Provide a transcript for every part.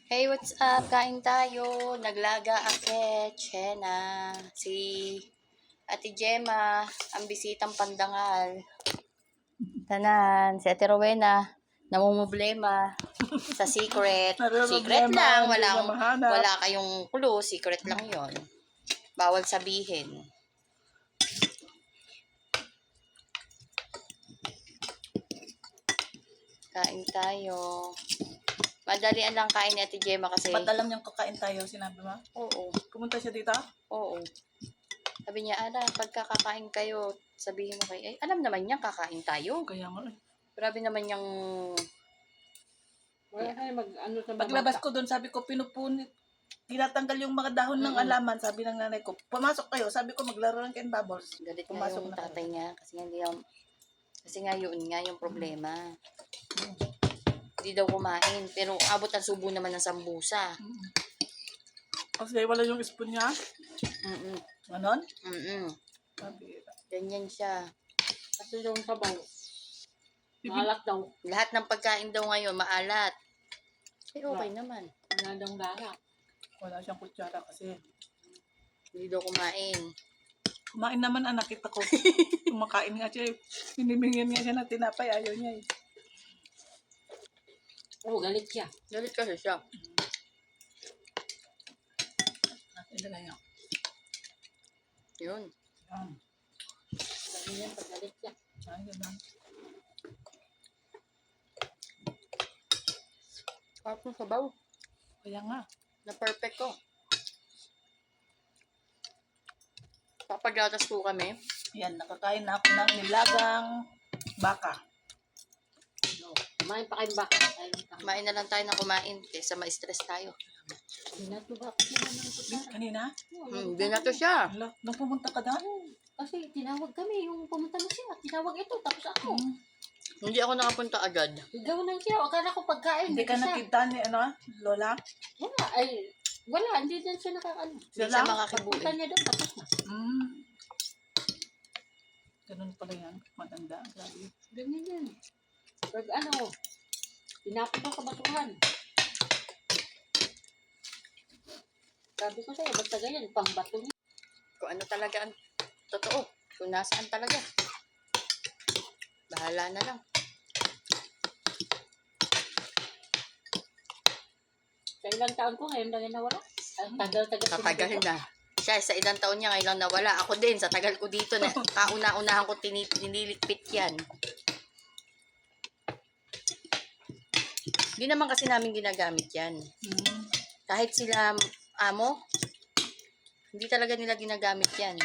Hey, what's up? Kain tayo. Naglaga akit, Chena. Si Ate Gemma, ang bisitang pandangal. Tanan, si Ate Rowena, namumblema sa secret. Secret lang, wala kayong clue. Secret lang yon. Bawal sabihin. Kain tayo. Madalian lang kain ni Ate Gemma kasi... Ba't alam niyang kakain tayo, sinabi mo? Oo. Pumunta siya dito? Oo. Sabi niya, pagkakakain kayo, sabihin mo ay, alam naman niya, kakain tayo. Kaya nga eh. Grabe naman yung... Wala kayo Paglabas ko doon, sabi ko, pinupunit. Tinatanggal yung mga dahon ng alaman, sabi ng nanay ko. Pumasok kayo, sabi ko, maglaro ng Ken Bubbles. Galit nga Pumasok yung na tatay niya, kasi nga yun nga yung problema. Hindi daw kumain, pero abot ang subo naman ng sambusa. Kasi wala yung spoon niya. Mm-mm. Ganon? Mm-mm. Sabi, Ganyan siya. Kasi yung sabaw. Maalat daw. Lahat ng pagkain daw ngayon, maalat. Eh, okay naman. Wala daw lala. wala siyang kutsara kasi. Hindi daw kumain. Kumain naman anak, kita ko. Kumakain nga siya eh. Hinimingin nga siya ng tinapay, ayaw niya eh. Oo, galit siya. Galit kasi siya. Ilagay niya. Yun. Yan. Ganyan pag galit siya. Ay, ganun. Sarap ng sabaw. Kaya nga. Na perfect ko. Papagatas po kami. Yan, nakakain na ako ng nilagang baka. No. Kumain pa kayong baka. Kumain na lang tayo ng kumain kaysa ma-stress tayo. Binatubak naman ng kutsara. Kanina? Hindi na to siya. Hala, nung pumunta ka doon? Kasi tinawag kami, yung pumunta na siya. Tinawag ito, tapos ako. Hindi ako nakapunta agad. Ikaw na siya. Akala ko pagkain. Hindi ka siya. nakita ni Lola? Wala, wala. Hindi din siya nakakaano. Hindi siya Pagpunta makakibuin. niya doon, tapos na. Ganun pala yan. Matanda. Grabe. Ganyan yan. Pag tinapon ko sa batuhan. Sabi ko sa'yo, basta ganyan, pang bato niya. Kung ano talaga ang totoo. Kung nasaan talaga. Bahala na lang. Sa ilang taon ko, ngayon lang yung nawala. Ang tagal-tagal ko Tatagal dito. na. Siya, sa ilang taon niya, ngayon lang nawala. Ako din, sa tagal ko dito, na kauna-unahan ko tinilikpit yan. Hindi naman kasi namin ginagamit yan. Kahit sila amo, hindi talaga nila ginagamit yan.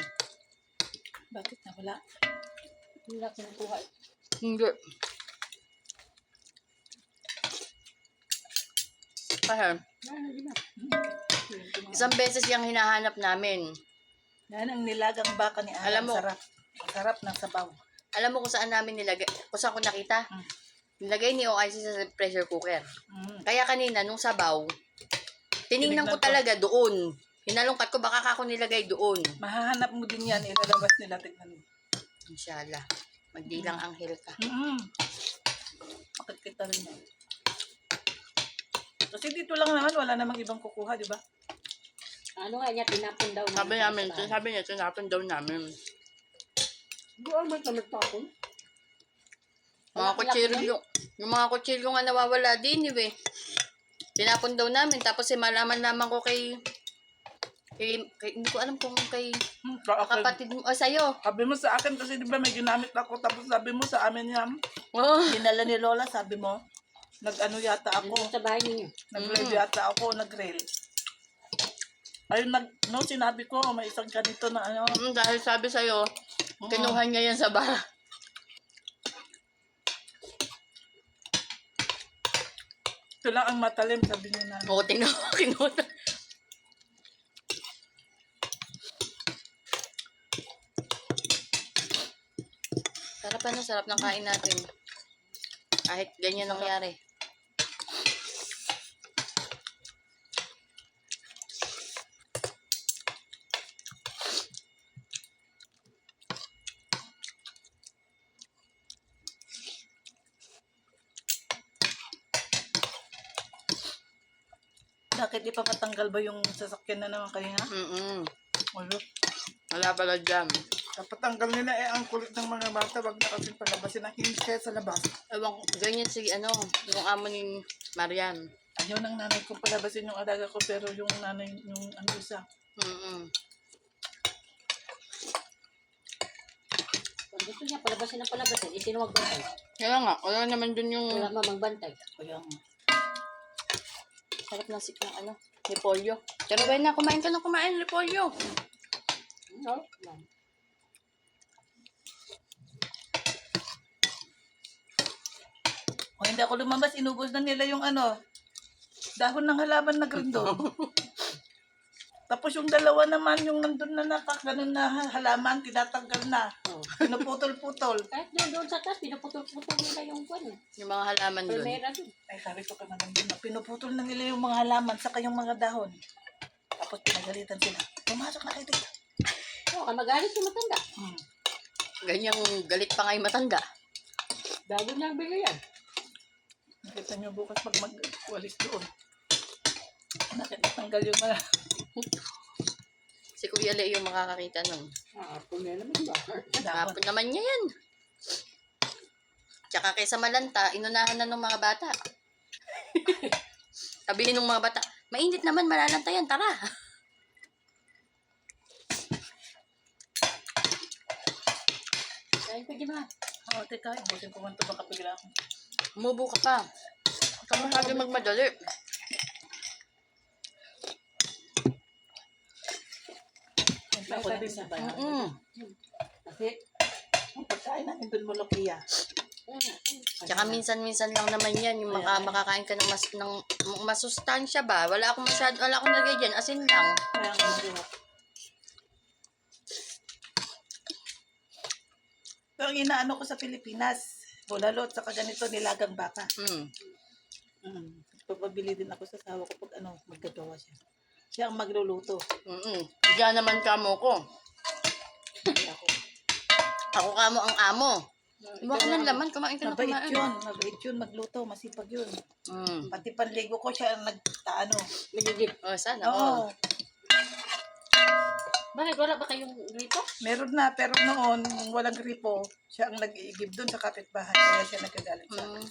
Bakit nawala? Hindi na kinukuha. Hindi. Kasi, Hindi na. isang beses yung hinahanap namin. Yan ang nilagang baka ni Ana. Alam mo. Sarap. Sarap ng sabaw. Alam mo kung saan namin nilagay, kung saan ko nakita? Nilagay ni OIC sa pressure cooker. Kaya kanina, nung sabaw, tiningnan ko talaga doon. Hinalungkat ko, baka ako nilagay doon. Mahahanap mo din yan. Ilalabas nila. Tignan mo. Inshallah. Magdilang anghel ka. Makikita rin yan. Kasi dito lang naman. Wala namang ibang kukuha, di ba? Ano nga niya, tinapon daw. Sabi niya, tinapon daw namin. Doon man kami tapon. Mga kutsilyo, yung mga kutsilyo nga nawawala din, eh. Tinapon daw namin, tapos malaman naman ko kay hindi ko alam kung kay kapatid mo, o sa'yo. Sabi mo sa akin kasi di ba may ginamit ako. Tapos sabi mo sa amin yan. Oh. Dinala ni Lola, sabi mo. Nag-ano yata ako. Doon sa bahay ninyo. Nag-live yata ako, nag-rail. Ayun, sinabi ko, may isang ganito na ano. Dahil sabi sa'yo, kinuha niya yan sa bar. Ito lang ang matalim, sabi niya na. Oo, tingnan ko, kinuha. Sarap ng kain natin. Kahit ganyan nangyari. Bakit di pa patanggal ba yung sasakyan na naman kanina? Wala. Wala pala dyan. Kapatanggal nila ang kulit ng mga bata, wag na kasi palabasin ang hindi kaya sa labas. Ewan ko, ganyan si yung amo ni Marian. Ayaw ng nanay ko palabasin yung alaga ko, pero yung nanay, yung isa. Pag gusto niya, palabasin ng palabasin, itinuwag bantay. Kaya nga, wala naman dun yung Wala mamang bantay. Kaya nga. sarap ng repolyo. Pero ba na, kumain ka na kumain, repolyo. No? Yan. O hindi ako lumabas, inubos na nila yung dahon ng halaman na green doon. Tapos yung dalawa naman, yung nandun na nakaganon na halaman, tinatanggal na. Oh. Pinuputol-putol. Kahit doon sa taas, pinuputol-putol nila yung kwan. Yung mga halaman dun. Primera dun. Ay, sabi ko ka nandun na. Pinuputol na nila yung mga halaman, saka yung mga dahon. Tapos pinagalitan sila. Pumasok na kayo dito. Oo, magalit yung matanda. Ganyang galit pa nga yung matanda. Bago niya ang bigay yan. Nakita nyo bukas pag mag-walis doon. Nakitanggal yung mga... Si Kuya Le yung makakakita nun. Kung yan naman ba? dahon. Hapon naman niya yan. Tsaka kaysa malanta, inunahan na ng mga bata. Sabihin ng mga bata, mainit naman, malalanta yan, tara. Kain ka, di ba? Oo, teka, ibusin ko man ito, baka bigla ako. Umubo ka pa. Huwag ka masyado magmadali. Ako na din sa bayan. Kasi, Ang pagkain namin doon mo, Lokia. Tsaka minsan-minsan lang naman yan, yung makakain ka ng masustansya ba? Wala akong nagay dyan, asin lang. Kaya nga masarap. Pero ang inaano ko sa Pilipinas, bulalo at saka ganito nilagang baka. Pagpabili din ako sa asawa ko pag magkagawa siya. Siya ang magluluto. Diyan naman kamo ko. Kaya ako. Ako kamo ang amo. Huwag ka ng laman, kumain ka na Mabait kumain. yun. Mabait yun magluto. Masipag yun. Pati panligo ko siya ang nagigib. Oh, sana. Oo. Bakit wala ba kayong dito? Meron na, pero noon, nung walang gripo, siya ang nag-iigib doon sa kapitbahay. Kaya siya nagagalit sa akin.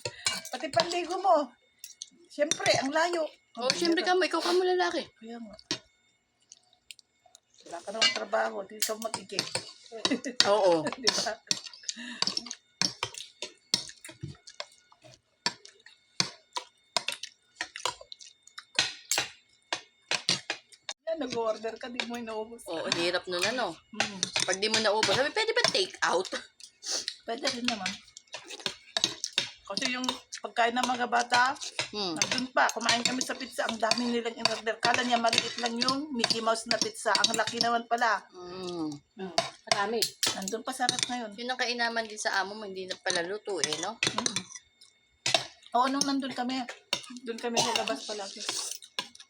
Pati panligo mo. Siyempre, ang layo. Oh, siyempre kamo, ikaw kamo lalaki. Kaya nga. Wala ka naman trabaho, di ka mag-igib. Oo. Di ba? Yan, nag-order ka, di mo inaubos. Oo, hirap nun ano. Hmm. Pag di mo naubos, sabi, pwede ba take out? Pwede rin naman. Kasi yung pagkain ng mga bata, nandun pa, kumain kami sa pizza, ang dami nilang in-order. Kala niya maliit lang yung Mickey Mouse na pizza. Ang laki naman pala. Marami. Nandun pa sarap ngayon. Yun ang kainaman din sa amo mo, hindi na pala luto no? Oo, nung nandun kami, doon kami sa labas palagi.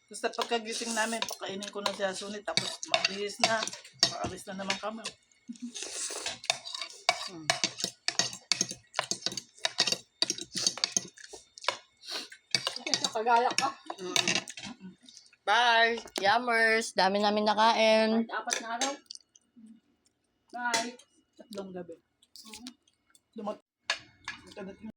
Basta pagkagising namin, pakainin ko na siya sunit, tapos mabihis na, maalis na naman kami. Kagalak ka. Bye! Yummers! Dami namin nakain. 4 na araw. Bye. 3 gabi.